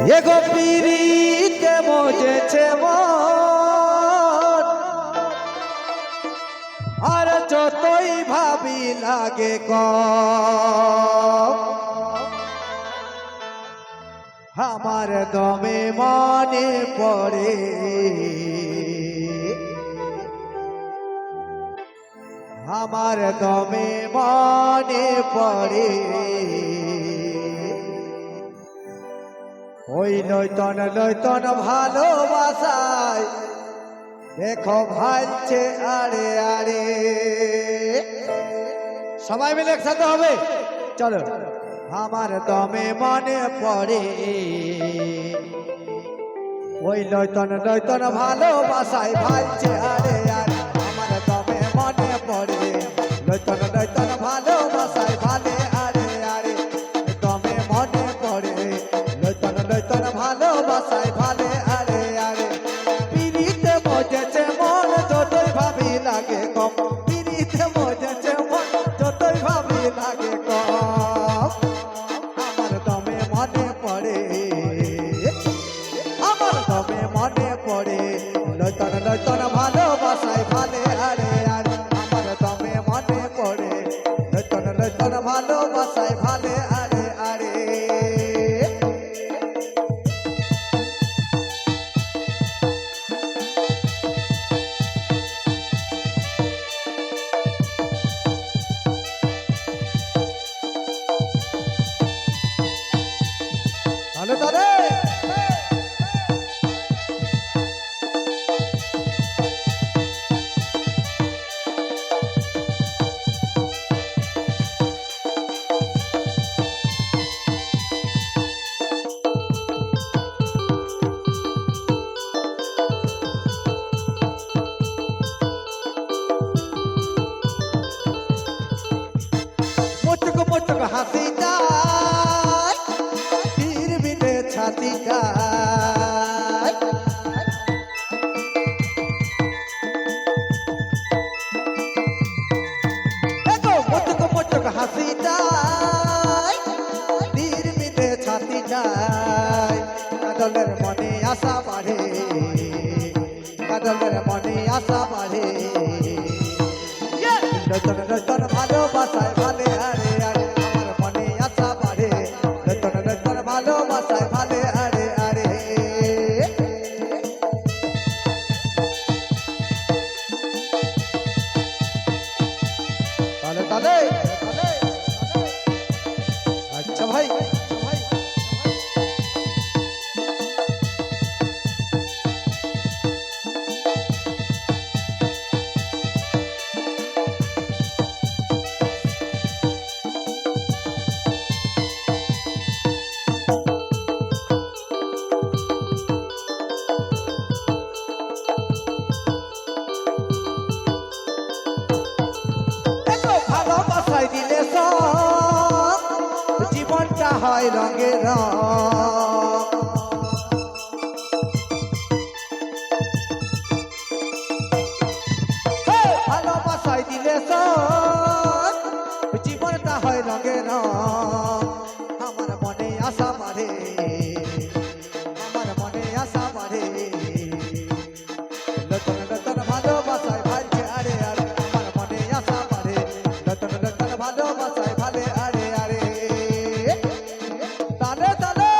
এগো পিরিতে মজেছে মন আর যতই ভাবি লাগে কম আমার দমে মনে পড়ে আমার দমে মনে পড়ে ওই লইতন ভালোবাসায় দেখো ভাইছে আরে আরে সবাই মিলে একসাথে হবে চলো আমার দমে মনে পড়ে ওই লইতন ভালোবাসায় ভাইছে আরে আরে আমার দমে মনে পড়ে লইতন ভালোবাসায় ভালে আরে আরে দমে মনে পড়ে লইতন ভালোবাসায় ভালে আরে আরে পিরিতে মজেছে মন যতই ভাবি লাগে কম পিরিতে মজেছে মন যতই ভাবি লাগে কম আমার দমে মনে পড়ে আমার দমে মনে পড়ে লইতন ভালোবাসায় ভালে আরে আরে আমার দমে মনে পড়ে লইতন ভালোবাসায় ভালে আরে আরে ভালো তারে মুচুক হাসি যায় পীর বিনে ছাতি যায় দেখো মুচুক হাসি যায় পীর বিনে ছাতি যায় কাজলের মনে আশা বাড়ে কাজলের মনে আশা বাড়ে লইতন ভালোবাসায় ভালে আরে আরে আমার মনে আশা বাড়ে লইতন ভালোবাসায় ভালে আরে আরে তালে তালে আচ্ছা ভাই ভালোবাসায় দিলে সব জীবনটা হয় রঙে রং ভালোবাসায় দিলে সব জীবনটা হয় রঙে রং আমার মনে আশা বাড়ে আমার মনে আশা বাড়ে লইতন ভালোবাসায় ভাইছে আরে আরে আমার মনে আশা বাড়ে লইতন ভালোবাসায় ভালে আরে আরে তালে তালে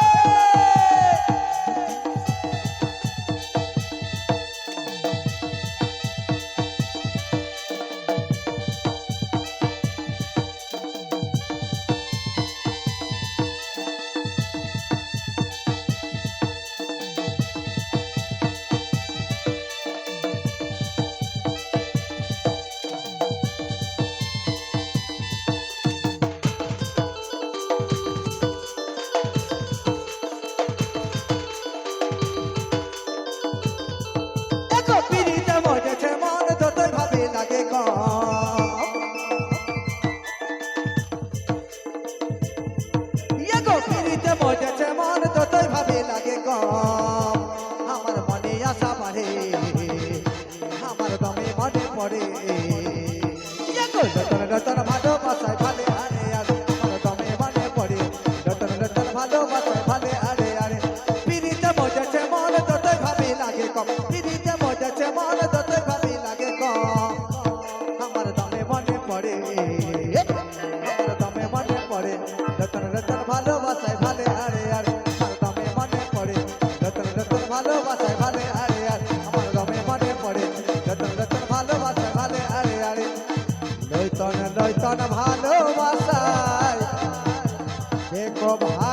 ভালো